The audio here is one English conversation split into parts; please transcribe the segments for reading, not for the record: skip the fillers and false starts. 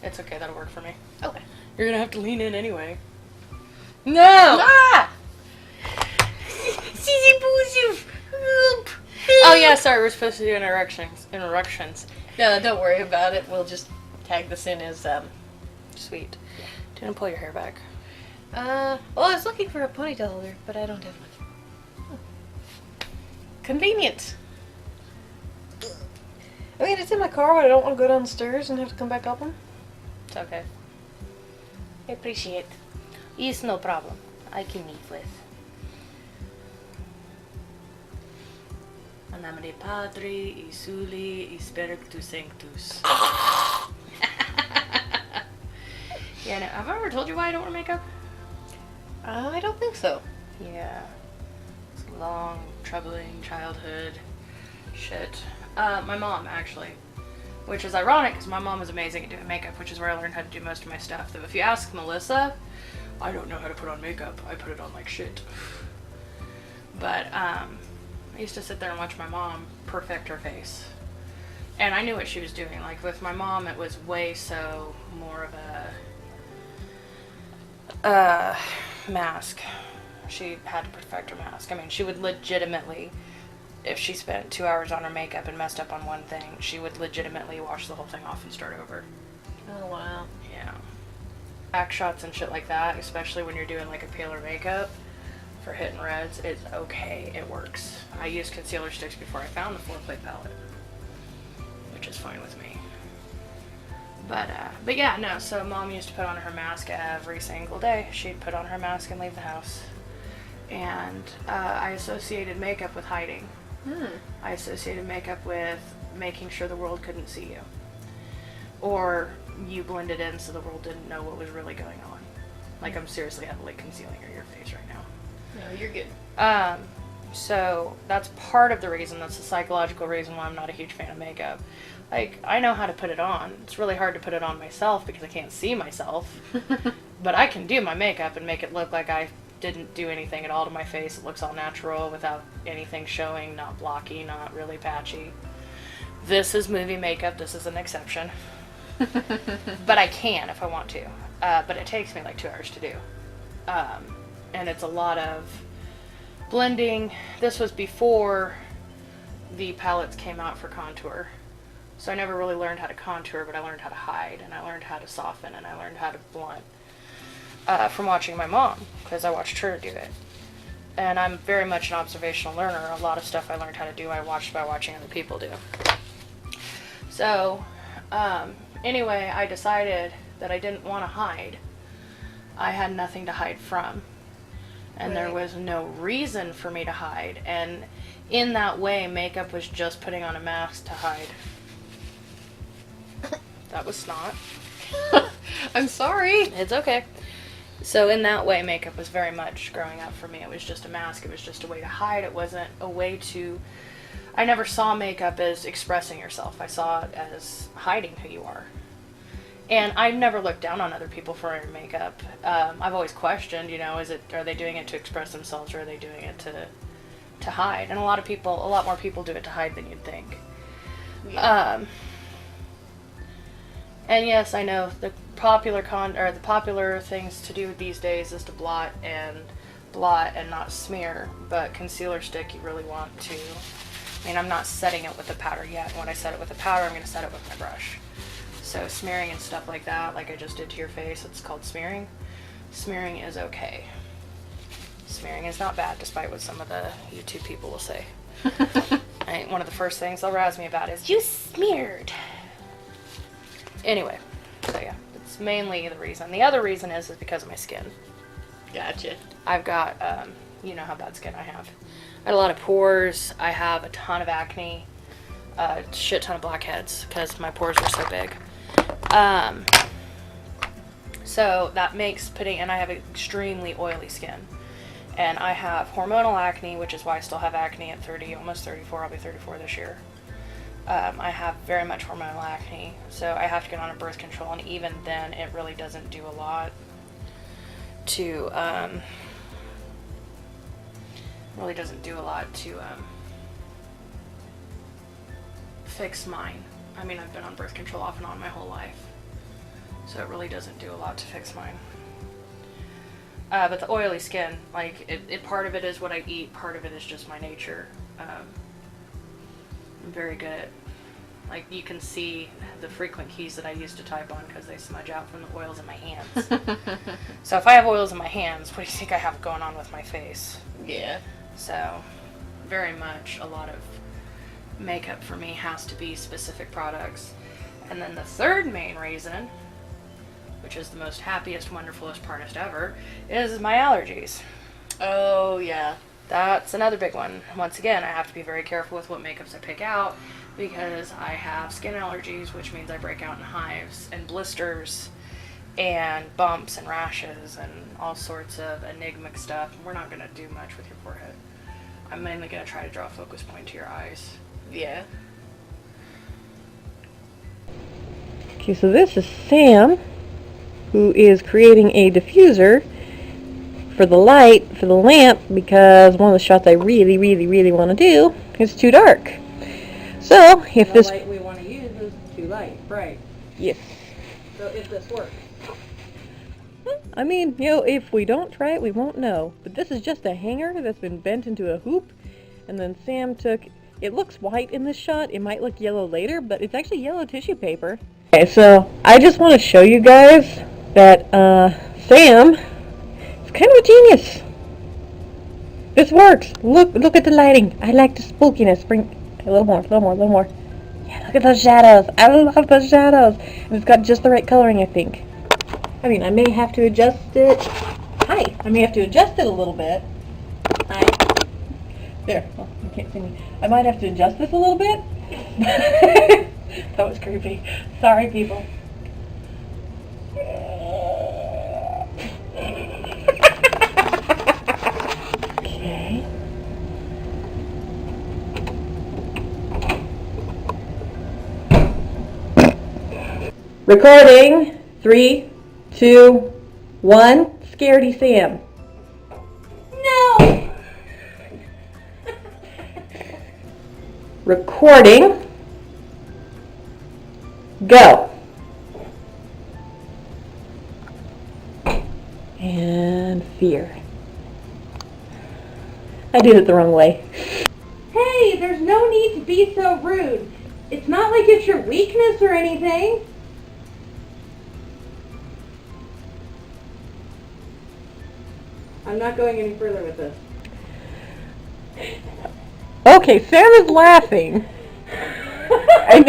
It's okay, that'll work for me. Okay. You're gonna have to lean in anyway. No! Ah! Oh yeah, sorry, we're supposed to do interruptions. No, don't worry about it. We'll just tag this in as, Sweet. Didn't pull your hair back. well, I was looking for a ponytail holder, but I don't have one. Convenient. I mean, it's in my car, but I don't want to go down the stairs and have to come back up them. It's okay. I appreciate. It's no problem. I can live with. A nome Patri, Suli, Spiritus Sanctus. Yeah, no, have I ever told you why I don't wear makeup? I don't think so. Yeah. It's a long, troubling childhood shit. My mom, actually. Which is ironic, because my mom was amazing at doing makeup, which is where I learned how to do most of my stuff. Though if you ask Melissa, I don't know how to put on makeup. I put it on like shit. But, I used to sit there and watch my mom perfect her face. And I knew what she was doing. Like, with my mom, it was way so more of a mask. She had to perfect her mask. I mean, she would legitimately, if she spent 2 hours on her makeup and messed up on one thing, she would legitimately wash the whole thing off and start over. Oh, wow. Yeah. Back shots and shit like that, especially when you're doing like a paler makeup for hitting reds, it's okay. It works. I used concealer sticks before I found the 4-plate palette, which is fine with me. But yeah, no, so Mom used to put on her mask every single day. She'd put on her mask and leave the house. And I associated makeup with hiding. I associated makeup with making sure the world couldn't see you. Or you blended in so the world didn't know what was really going on. Like, I'm seriously heavily concealing your face right now. No, you're good. So that's part of the reason, that's the psychological reason why I'm not a huge fan of makeup. Like, I know how to put it on. It's really hard to put it on myself because I can't see myself. But I can do my makeup and make it look like I didn't do anything at all to my face. It looks all natural without anything showing, not blocky, not really patchy. This is movie makeup. This is an exception. But I can if I want to. But it takes me like 2 hours to do. And it's a lot of blending. This was before the palettes came out for contour. So I never really learned how to contour, but I learned how to hide, and I learned how to soften, and I learned how to blunt from watching my mom, because I watched her do it. And I'm very much an observational learner. A lot of stuff I learned how to do, I watched by watching other people do. So, anyway, I decided that I didn't want to hide. I had nothing to hide from. And there was no reason for me to hide. And in that way, makeup was just putting on a mask to hide. That was snot. I'm sorry. It's okay. So in that way, makeup was very much growing up for me. It was just a mask. It was just a way to hide. It wasn't a way to... I never saw makeup as expressing yourself. I saw it as hiding who you are. And I've never looked down on other people for wearing makeup. I've always questioned, you know, are they doing it to express themselves, or are they doing it to hide? And a lot more people do it to hide than you'd think. Yeah. And yes, I know the popular things to do these days is to blot and not smear. But concealer stick, you really want to. I mean, I'm not setting it with the powder yet. When I set it with the powder, I'm going to set it with my brush. So smearing and stuff like that, like I just did to your face, it's called smearing. Smearing is okay. Smearing is not bad, despite what some of the YouTube people will say. One of the first things they'll razz me about is, you smeared. Anyway, so yeah, it's mainly the reason. The other reason is because of my skin. Gotcha. I've got, you know how bad skin I have. I have a lot of pores. I have a ton of acne. A shit ton of blackheads because my pores are so big. So that makes and I have extremely oily skin. And I have hormonal acne, which is why I still have acne at 30, almost 34. I'll be 34 this year. I have very much hormonal acne, so I have to get on a birth control, and even then it really doesn't do a lot to, fix mine. I mean, I've been on birth control off and on my whole life. So it really doesn't do a lot to fix mine. But the oily skin, like, part of it is what I eat, part of it is just my nature. I'm very good at, like, you can see the frequent keys that I used to type on because they smudge out from the oils in my hands. So if I have oils in my hands, what do you think I have going on with my face? Yeah. So, very much a lot of makeup for me has to be specific products. And then the third main reason, which is the most happiest, wonderfulest, partest ever, is my allergies. Oh, yeah. That's another big one. Once again, I have to be very careful with what makeups I pick out because I have skin allergies, which means I break out in hives and blisters and bumps and rashes and all sorts of enigmatic stuff. We're not going to do much with your forehead. I'm mainly going to try to draw a focus point to your eyes. Yeah. Okay, so this is Sam, who is creating a diffuser for the light, for the lamp, because one of the shots I really, really, really want to do is too dark. So, if The this... light we want to use is too light, right? Yes. So if this works. I mean, you know, if we don't try it, we won't know. But this is just a hanger that's been bent into a hoop, and then Sam took... It looks white in this shot. It might look yellow later, but it's actually yellow tissue paper. Okay, so I just want to show you guys that Sam is kind of a genius. This works. Look at the lighting. I like the spookiness. Bring a little more, a little more, a little more. Yeah, look at those shadows. I love those shadows. And it's got just the right coloring, I think. I mean, I may have to adjust it. Hi. I may have to adjust it a little bit. Hi. There. Oh, you can't see me. I might have to adjust this a little bit. That was creepy. Sorry, people. Okay. Recording. 3, 2, 1. Scaredy Sam. No! Recording. Go. And fear. I did it the wrong way. Hey, there's no need to be so rude. It's not like it's your weakness or anything. I'm not going any further with this. Okay, Sam is laughing. And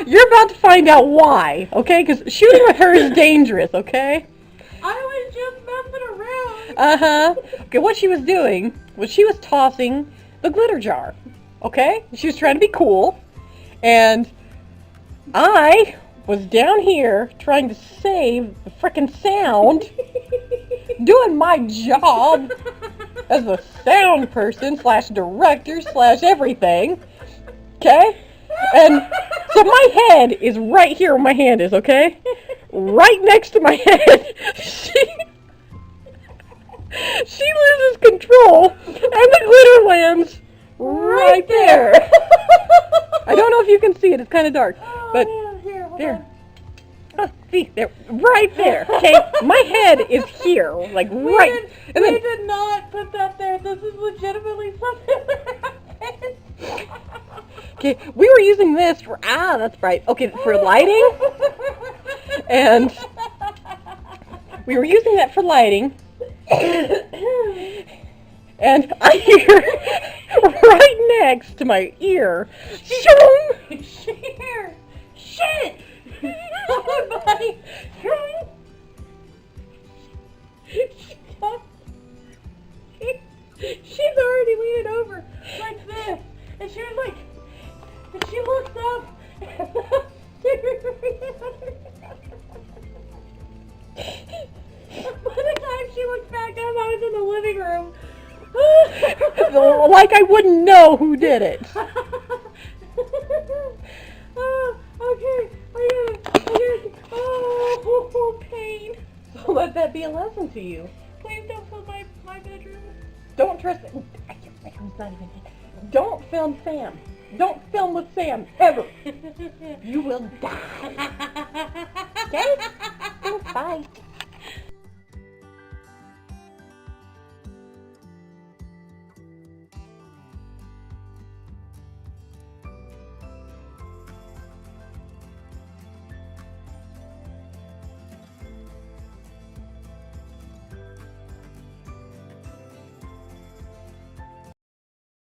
you're about to find out why, okay? Because shooting with her is dangerous, okay? I was just messing around. Uh-huh. Okay, what she was doing was she was tossing the glitter jar, okay? She was trying to be cool. And I was down here trying to save the frickin' sound, doing my job as a sound person / director / everything, okay? And so my head is right here where my hand is, okay? Right next to my head. She loses control, and the glitter lands right there. I don't know if you can see it, it's kind of dark, but there. Oh, see, there, right there. Okay, my head is here, like right. And then, we did not put that there. This is legitimately something that happened. okay, we were using this for that's bright. Okay, for lighting, and we were using that for lighting. And I hear right next to my ear, shoom, Here. Shit. Oh, buddy. She's already leaning over like this. And she was like, and she looks up. By the time she looked back up, I was in the living room. like I wouldn't know who did it. Okay, I get it. Oh, pain. So let that be a lesson to you. Please don't film my bedroom. Don't trust it. My bedroom's not even in. Don't film Sam. Don't film with Sam, ever. You will die. Okay? Thanks, bye.